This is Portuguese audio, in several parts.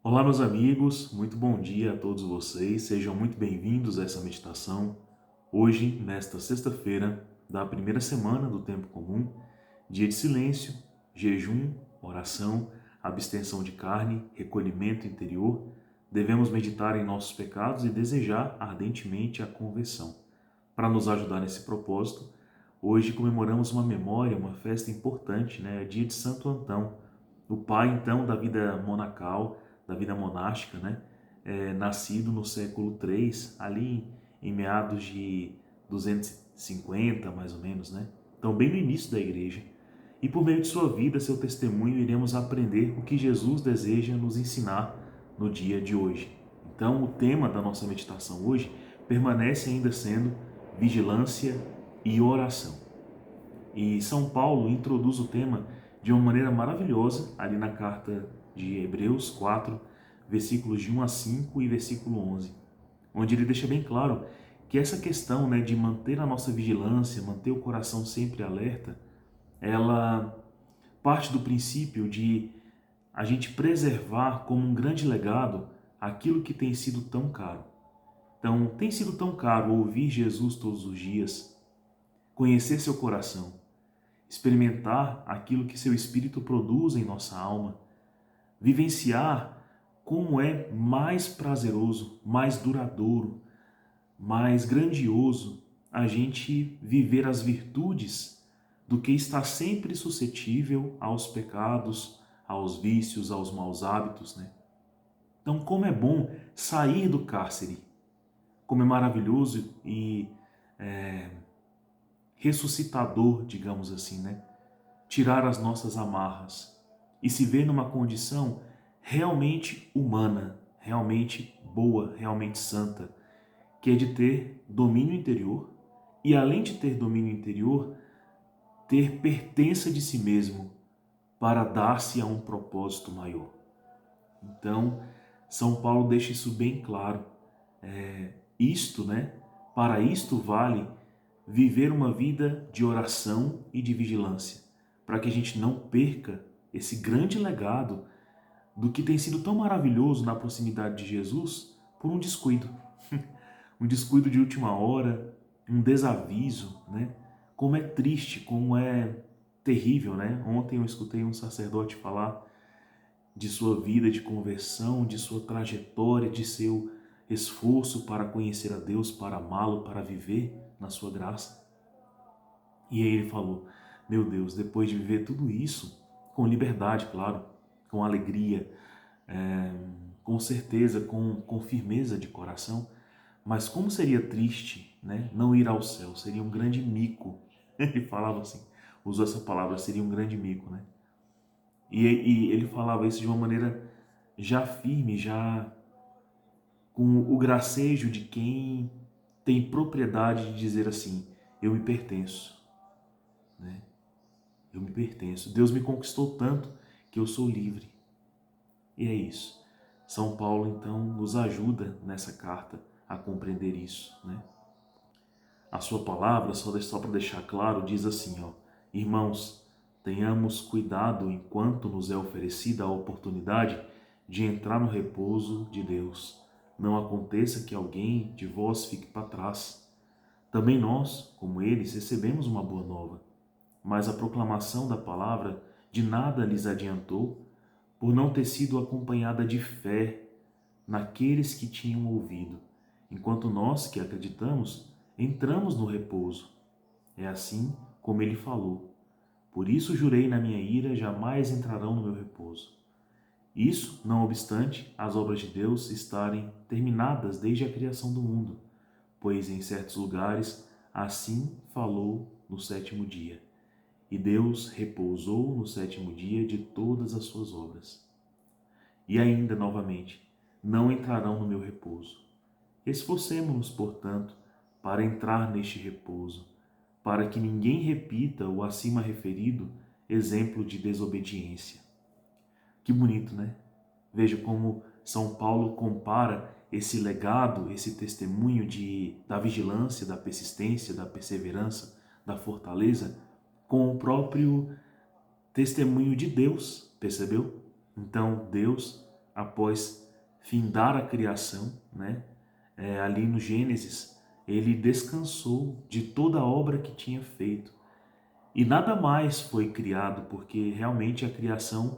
Olá, meus amigos, muito bom dia a todos vocês, sejam muito bem-vindos a essa meditação. Hoje, nesta sexta-feira da primeira semana do Tempo Comum, dia de silêncio, jejum, oração, abstenção de carne, recolhimento interior, devemos meditar em nossos pecados e desejar ardentemente a conversão. Para nos ajudar nesse propósito, hoje comemoramos uma memória, uma festa importante, né? Dia de Santo Antão, o pai então da vida monacal, da vida monástica, né? Nascido no século III, ali em meados de 250, mais ou menos, né? Então, bem no início da igreja. E por meio de sua vida, seu testemunho, iremos aprender o que Jesus deseja nos ensinar no dia de hoje. Então, o tema da nossa meditação hoje permanece ainda sendo vigilância e oração. E São Paulo introduz o tema de uma maneira maravilhosa ali na carta de Hebreus 4, versículos de 1 a 5 e versículo 11, onde ele deixa bem claro que essa questão, né, de manter a nossa vigilância, manter o coração sempre alerta, ela parte do princípio de a gente preservar como um grande legado aquilo que tem sido tão caro. Então, tem sido tão caro ouvir Jesus todos os dias, conhecer seu coração, experimentar aquilo que seu Espírito produz em nossa alma, vivenciar como é mais prazeroso, mais duradouro, mais grandioso a gente viver as virtudes do que estar sempre suscetível aos pecados, aos vícios, aos maus hábitos, né? Então, como é bom sair do cárcere, como é maravilhoso e ressuscitador, digamos assim, né? Tirar as nossas amarras e se ver numa condição realmente humana, realmente boa, realmente santa, que é de ter domínio interior e, além de ter domínio interior, ter pertença de si mesmo para dar-se a um propósito maior. Então, São Paulo deixa isso bem claro. Para isto vale viver uma vida de oração e de vigilância, para que a gente não perca esse grande legado do que tem sido tão maravilhoso na proximidade de Jesus por um descuido. Um descuido de última hora, um desaviso, né? Como é triste, como é terrível, né? Ontem eu escutei um sacerdote falar de sua vida de conversão, de sua trajetória, de seu esforço para conhecer a Deus, para amá-lo, para viver na sua graça. E aí ele falou: meu Deus, depois de viver tudo isso, com liberdade, claro, com alegria, com certeza, com firmeza de coração, mas como seria triste, né, não ir ao céu, seria um grande mico. Ele falava assim, usou essa palavra, seria um grande mico, né? E ele falava isso de uma maneira já firme, já com o gracejo de quem tem propriedade de dizer assim: eu me pertenço, né? Eu me pertenço. Deus me conquistou tanto que eu sou livre. E é isso. São Paulo, então, nos ajuda nessa carta a compreender isso, né? A sua palavra, só para deixar claro, diz assim, ó: irmãos, tenhamos cuidado enquanto nos é oferecida a oportunidade de entrar no repouso de Deus. Não aconteça que alguém de vós fique para trás. Também nós, como eles, recebemos uma boa nova, mas a proclamação da palavra de nada lhes adiantou, por não ter sido acompanhada de fé naqueles que tinham ouvido, enquanto nós que acreditamos entramos no repouso. É assim como ele falou: por isso jurei na minha ira, jamais entrarão no meu repouso. Isso, não obstante, as obras de Deus estarem terminadas desde a criação do mundo, pois em certos lugares assim falou no sétimo dia. E Deus repousou no sétimo dia de todas as suas obras. E ainda, novamente, não entrarão no meu repouso. Esforcemo-nos, portanto, para entrar neste repouso, para que ninguém repita o acima referido exemplo de desobediência. Que bonito, né? Veja como São Paulo compara esse legado, esse testemunho da vigilância, da persistência, da perseverança, da fortaleza, com o próprio testemunho de Deus, percebeu? Então, Deus após findar a criação, né? Ali no Gênesis, ele descansou de toda a obra que tinha feito. E nada mais foi criado, porque realmente a criação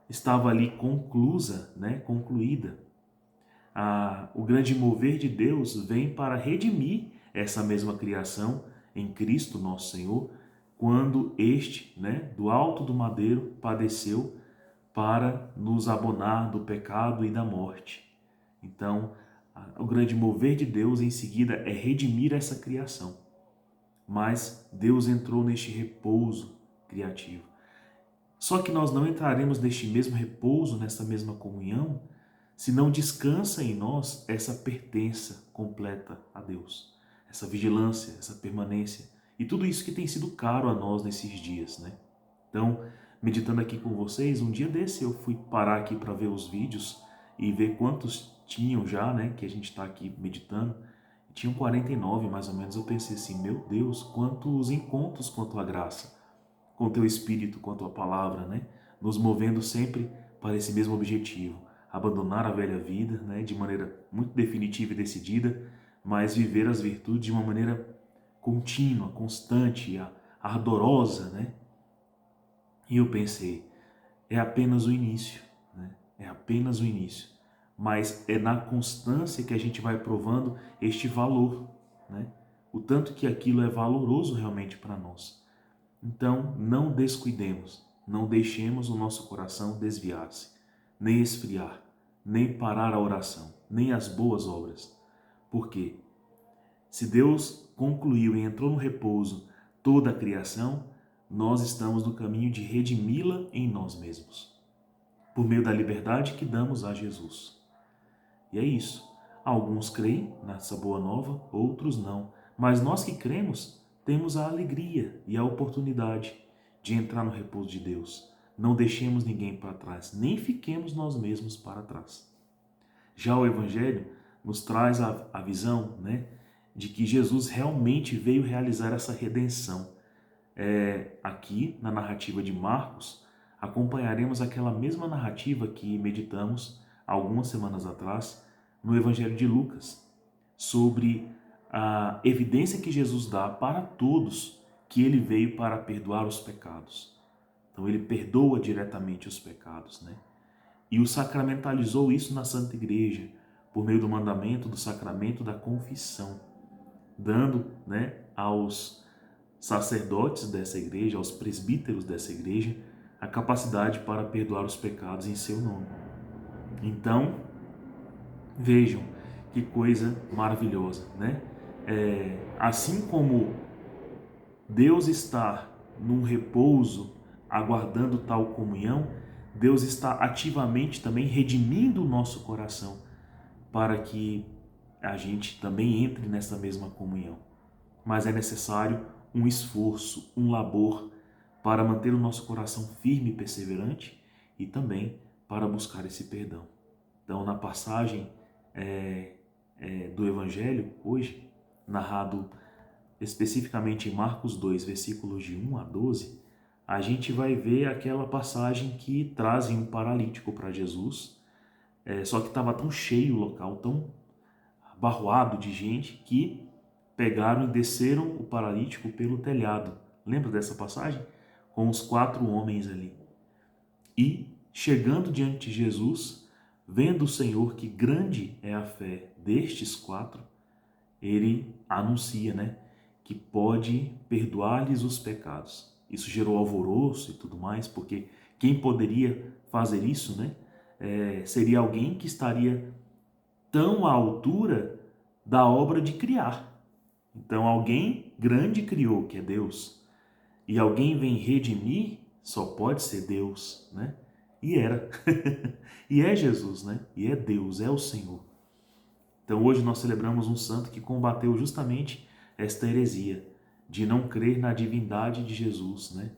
estava ali conclusa, né? Concluída. O grande mover de Deus vem para redimir essa mesma criação em Cristo nosso Senhor, quando este, né, do alto do madeiro, padeceu para nos abonar do pecado e da morte. Então, o grande mover de Deus em seguida é redimir essa criação. Mas Deus entrou neste repouso criativo. Só que nós não entraremos neste mesmo repouso, nessa mesma comunhão, se não descansa em nós essa pertença completa a Deus, essa vigilância, essa permanência e tudo isso que tem sido caro a nós nesses dias, né? Então, meditando aqui com vocês, um dia desse eu fui parar aqui para ver os vídeos e ver quantos tinham já, né, que a gente está aqui meditando. Tinham 49 mais ou menos. Eu pensei assim, meu Deus, quantos encontros com a tua graça, com o teu Espírito, com a tua palavra, né? Nos movendo sempre para esse mesmo objetivo, abandonar a velha vida, né? De maneira muito definitiva e decidida, mas viver as virtudes de uma maneira contínua, constante, ardorosa, né? E eu pensei, é apenas o início, né? É apenas o início. Mas é na constância que a gente vai provando este valor, né? O tanto que aquilo é valoroso realmente para nós. Então, não descuidemos, não deixemos o nosso coração desviar-se, nem esfriar, nem parar a oração, nem as boas obras. Por quê? Se Deus concluiu e entrou no repouso toda a criação, nós estamos no caminho de redimi-la em nós mesmos, por meio da liberdade que damos a Jesus. E é isso. Alguns creem nessa boa nova, outros não. Mas nós que cremos, temos a alegria e a oportunidade de entrar no repouso de Deus. Não deixemos ninguém para trás, nem fiquemos nós mesmos para trás. Já o Evangelho nos traz a visão, né, de que Jesus realmente veio realizar essa redenção. Aqui, na narrativa de Marcos, acompanharemos aquela mesma narrativa que meditamos algumas semanas atrás no Evangelho de Lucas, sobre a evidência que Jesus dá para todos que ele veio para perdoar os pecados. Então ele perdoa diretamente os pecados, né? E o sacramentalizou isso na Santa Igreja, por meio do mandamento do sacramento da confissão, dando, né, aos sacerdotes dessa igreja, aos presbíteros dessa igreja, a capacidade para perdoar os pecados em seu nome. Então, vejam que coisa maravilhosa, né? Assim como Deus está num repouso, aguardando tal comunhão, Deus está ativamente também redimindo o nosso coração para que a gente também entre nessa mesma comunhão. Mas é necessário um esforço, um labor para manter o nosso coração firme e perseverante e também para buscar esse perdão. Então, na passagem do Evangelho, hoje, narrado especificamente em Marcos 2, versículos de 1 a 12, a gente vai ver aquela passagem que trazem um paralítico para Jesus, só que estava tão cheio o local, tão abarroado de gente, que pegaram e desceram o paralítico pelo telhado. Lembra dessa passagem? Com os 4 homens ali. E, chegando diante de Jesus, vendo o Senhor que grande é a fé destes 4, ele anuncia, né, que pode perdoar-lhes os pecados. Isso gerou alvoroço e tudo mais, porque quem poderia fazer isso, né, seria alguém que estaria tão à altura da obra de criar. Então, alguém grande criou, que é Deus, e alguém vem redimir, só pode ser Deus, né? E era. E é Jesus, né? E é Deus, é o Senhor. Então, hoje nós celebramos um santo que combateu justamente esta heresia de não crer na divindade de Jesus, né?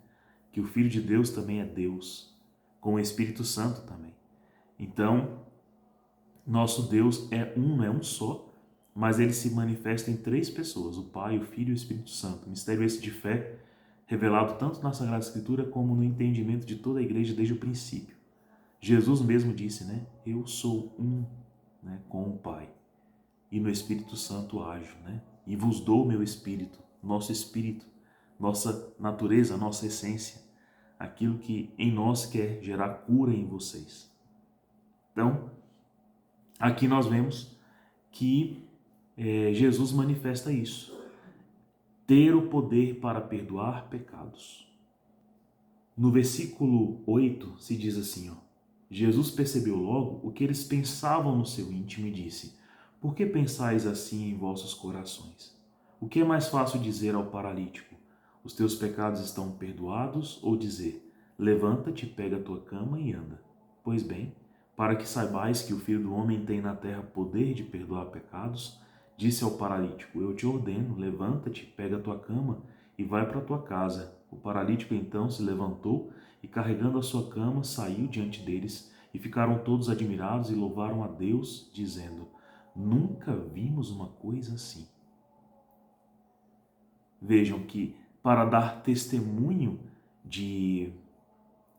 Que o Filho de Deus também é Deus, com o Espírito Santo também. Então, nosso Deus é um só, mas ele se manifesta em 3 pessoas, o Pai, o Filho e o Espírito Santo. Mistério esse de fé, revelado tanto na Sagrada Escritura como no entendimento de toda a igreja desde o princípio. Jesus mesmo disse, né? Eu sou um, né, com o Pai, e no Espírito Santo ajo, né? E vos dou meu espírito, nossa natureza, nossa essência, aquilo que em nós quer gerar cura em vocês. Então, aqui nós vemos que Jesus manifesta isso, ter o poder para perdoar pecados. No versículo 8 se diz assim, ó, Jesus percebeu logo o que eles pensavam no seu íntimo e disse, por que pensais assim em vossos corações? O que é mais fácil dizer ao paralítico, os teus pecados estão perdoados, ou dizer, levanta-te, pega a tua cama e anda? Pois bem, para que saibais que o Filho do Homem tem na terra poder de perdoar pecados, disse ao paralítico, eu te ordeno, levanta-te, pega a tua cama e vai para a tua casa. O paralítico então se levantou e, carregando a sua cama, saiu diante deles, e ficaram todos admirados e louvaram a Deus, dizendo, nunca vimos uma coisa assim. Vejam que, para dar testemunho de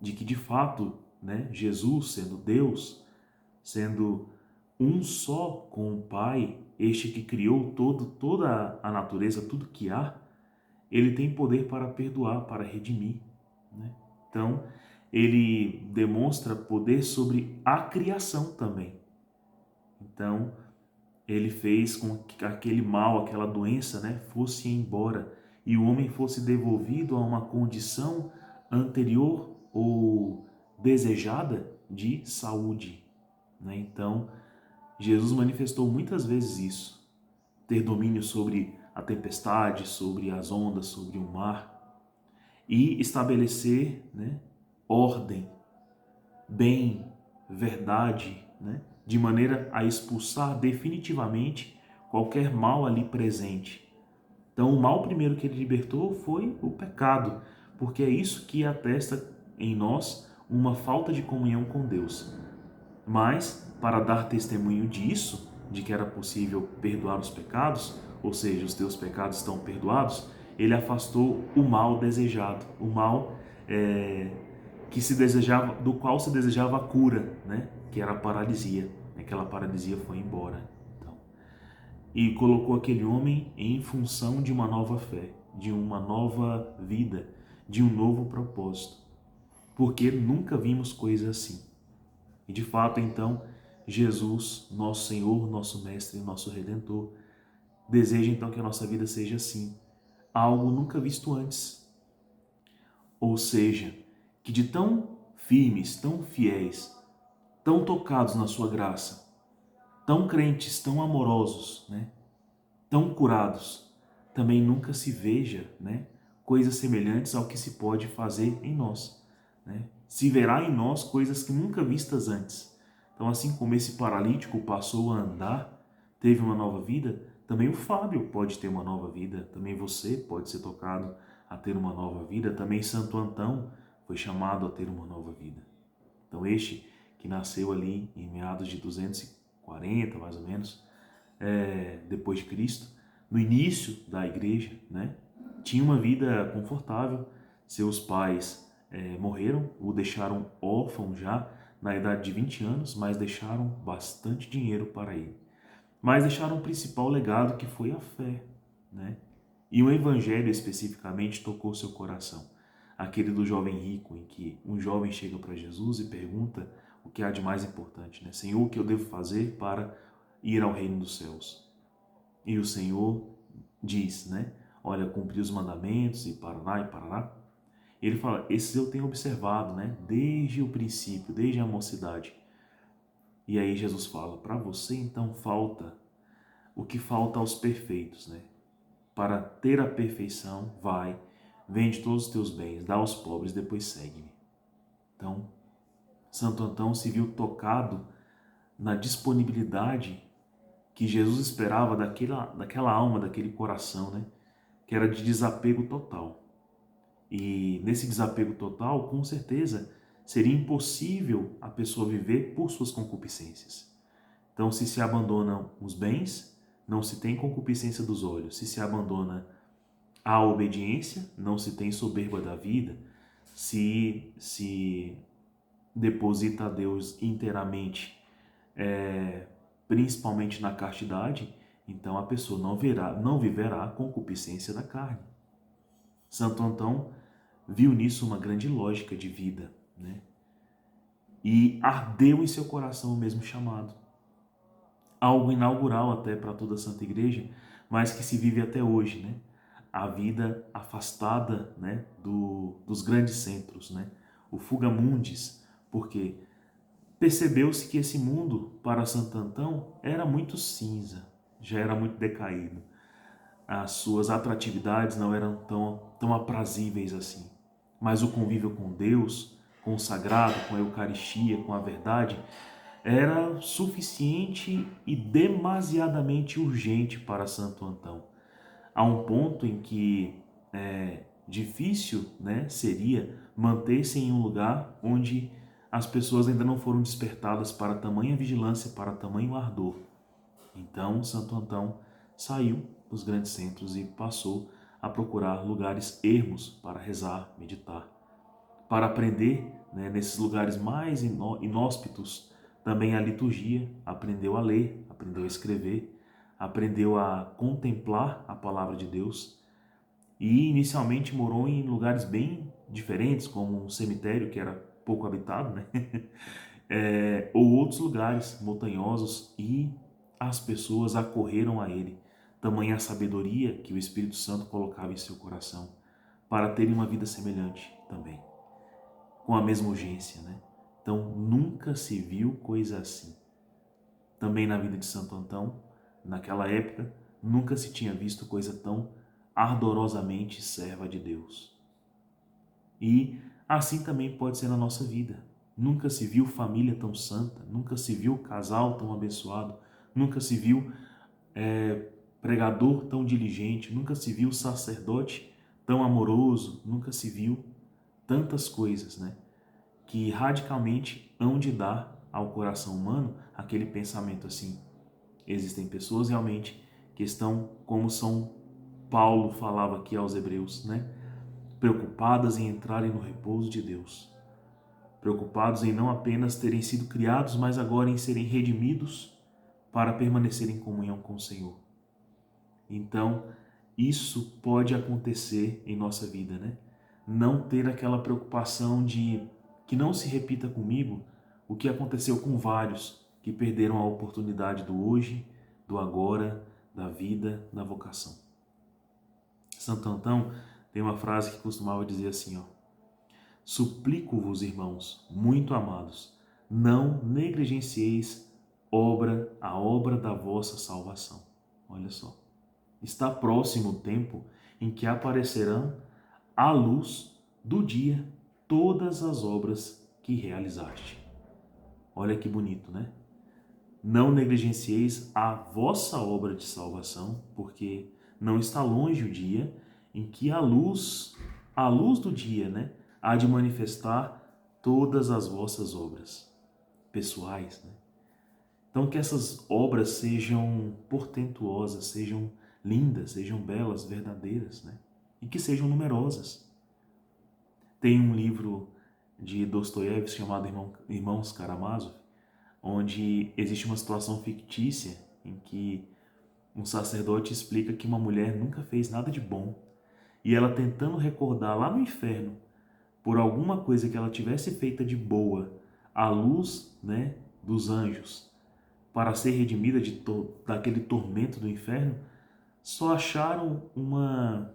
que de fato, né, Jesus, sendo Deus, sendo um só com o Pai, este que criou toda a natureza, tudo que há, ele tem poder para perdoar, para redimir, né? Então, ele demonstra poder sobre a criação também. Então, ele fez com que aquele mal, aquela doença, né, fosse embora e o homem fosse devolvido a uma condição anterior ou desejada de saúde, né? Então, Jesus manifestou muitas vezes isso, ter domínio sobre a tempestade, sobre as ondas, sobre o mar e estabelecer, né, ordem, bem, verdade, né, de maneira a expulsar definitivamente qualquer mal ali presente. Então, o mal primeiro que ele libertou foi o pecado, porque é isso que atesta em nós uma falta de comunhão com Deus. Mas, para dar testemunho disso, de que era possível perdoar os pecados, ou seja, os teus pecados estão perdoados, ele afastou o mal desejado, o mal que se desejava, do qual se desejava a cura, né? Que era a paralisia. Aquela paralisia foi embora. Então, e colocou aquele homem em função de uma nova fé, de uma nova vida, de um novo propósito, porque nunca vimos coisa assim. E de fato, então, Jesus, nosso Senhor, nosso Mestre, nosso Redentor, deseja então que a nossa vida seja assim, algo nunca visto antes. Ou seja, que de tão firmes, tão fiéis, tão tocados na sua graça, tão crentes, tão amorosos, né, tão curados, também nunca se veja, né, coisas semelhantes ao que se pode fazer em nós, né? Se verá em nós coisas que nunca vistas antes. Então, assim como esse paralítico passou a andar, teve uma nova vida, também o Fábio pode ter uma nova vida, também você pode ser tocado a ter uma nova vida, também Santo Antão foi chamado a ter uma nova vida. Então, este que nasceu ali em meados de 240, mais ou menos, depois de Cristo, no início da igreja, né, tinha uma vida confortável. Seus pais morreram, o deixaram órfão já na idade de 20 anos, mas deixaram bastante dinheiro para ele. Mas deixaram o principal legado, que foi a fé, né? E o evangelho especificamente tocou seu coração. Aquele do jovem rico, em que um jovem chega para Jesus e pergunta o que há de mais importante, né? Senhor, o que eu devo fazer para ir ao reino dos céus? E o Senhor diz, né? Olha, cumprir os mandamentos e parará e parará. Ele fala, esses eu tenho observado, né? Desde o princípio, desde a mocidade. E aí Jesus fala, para você então falta o que falta aos perfeitos, né? Para ter a perfeição, vai, vende todos os teus bens, dá aos pobres, depois segue-me. Então, Santo Antão se viu tocado na disponibilidade que Jesus esperava daquela alma, daquele coração, né? Que era de desapego total. E nesse desapego total, com certeza, seria impossível a pessoa viver por suas concupiscências. Então, se abandonam os bens, não se tem concupiscência dos olhos. Se abandona a obediência, não se tem soberba da vida. Se deposita a Deus inteiramente, principalmente na castidade, então a pessoa não viverá a concupiscência da carne. Santo Antão viu nisso uma grande lógica de vida, né? E ardeu em seu coração o mesmo chamado. Algo inaugural até para toda a Santa Igreja, mas que se vive até hoje, né? A vida afastada, né, dos grandes centros, né? O fuga mundis, porque percebeu-se que esse mundo, para Santo Antão, era muito cinza, já era muito decaído. As suas atratividades não eram tão aprazíveis assim. Mas o convívio com Deus, com o sagrado, com a Eucaristia, com a verdade, era suficiente e demasiadamente urgente para Santo Antão. A um ponto em que difícil, né, seria manter-se em um lugar onde as pessoas ainda não foram despertadas para tamanha vigilância, para tamanho ardor. Então, Santo Antão saiu dos grandes centros e passou a procurar lugares ermos para rezar, meditar, para aprender, né, nesses lugares mais inóspitos também a liturgia, aprendeu a ler, aprendeu a escrever, aprendeu a contemplar a palavra de Deus e inicialmente morou em lugares bem diferentes, como um cemitério que era pouco habitado, né? Ou outros lugares montanhosos, e as pessoas acorreram a ele, tamanha a sabedoria que o Espírito Santo colocava em seu coração, para terem uma vida semelhante também, com a mesma urgência, né? Então nunca se viu coisa assim. Também na vida de Santo Antão, naquela época, nunca se tinha visto coisa tão ardorosamente serva de Deus. E assim também pode ser na nossa vida. Nunca se viu família tão santa, nunca se viu casal tão abençoado, nunca se viu pregador tão diligente, nunca se viu sacerdote tão amoroso, nunca se viu tantas coisas, né? Que radicalmente hão de dar ao coração humano aquele pensamento assim. Existem pessoas realmente que estão, como São Paulo falava aqui aos Hebreus, né? Preocupadas em entrarem no repouso de Deus. Preocupados em não apenas terem sido criados, mas agora em serem redimidos para permanecer em comunhão com o Senhor. Então, isso pode acontecer em nossa vida, né? Não ter aquela preocupação de que não se repita comigo o que aconteceu com vários que perderam a oportunidade do hoje, do agora, da vida, da vocação. Santo Antão tem uma frase que costumava dizer assim, ó: suplico-vos, irmãos, muito amados, não negligencieis a obra da vossa salvação. Olha só. Está próximo o tempo em que aparecerão à luz do dia todas as obras que realizaste. Olha que bonito, né? Não negligencieis a vossa obra de salvação, porque não está longe o dia em que a luz do dia, né, há de manifestar todas as vossas obras pessoais, né? Então que essas obras sejam portentuosas, sejam lindas, sejam belas, verdadeiras, né? E que sejam numerosas. Tem um livro de Dostoiévski chamado Irmãos Karamazov, onde existe uma situação fictícia em que um sacerdote explica que uma mulher nunca fez nada de bom e ela, tentando recordar lá no inferno por alguma coisa que ela tivesse feita de boa à luz, né, dos anjos, para ser redimida daquele tormento do inferno, só acharam uma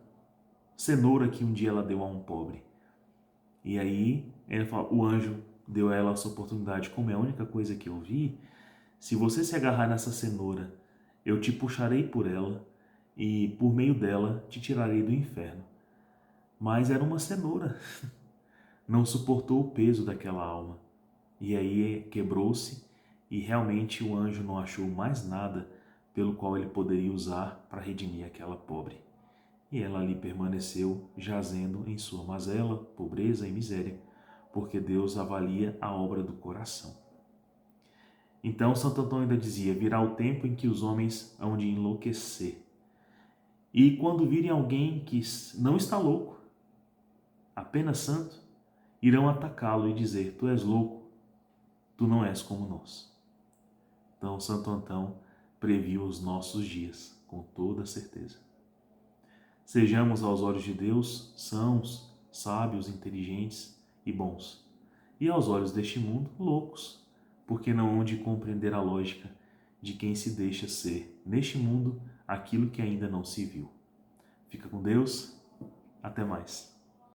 cenoura que um dia ela deu a um pobre. E aí ele fala, o anjo deu a ela essa oportunidade: como é a única coisa que eu vi, se você se agarrar nessa cenoura, eu te puxarei por ela e por meio dela te tirarei do inferno. Mas era uma cenoura, não suportou o peso daquela alma. E aí quebrou-se e realmente o anjo não achou mais nada pelo qual ele poderia usar para redimir aquela pobre. E ela ali permaneceu jazendo em sua mazela, pobreza e miséria, porque Deus avalia a obra do coração. Então Santo Antão ainda dizia: virá o tempo em que os homens hão de enlouquecer. E quando virem alguém que não está louco, apenas santo, irão atacá-lo e dizer: tu és louco, tu não és como nós. Então, Santo Antão previu os nossos dias, com toda certeza. Sejamos aos olhos de Deus sãos, sábios, inteligentes e bons, e aos olhos deste mundo, loucos, porque não hão de compreender a lógica de quem se deixa ser, neste mundo, aquilo que ainda não se viu. Fica com Deus, até mais.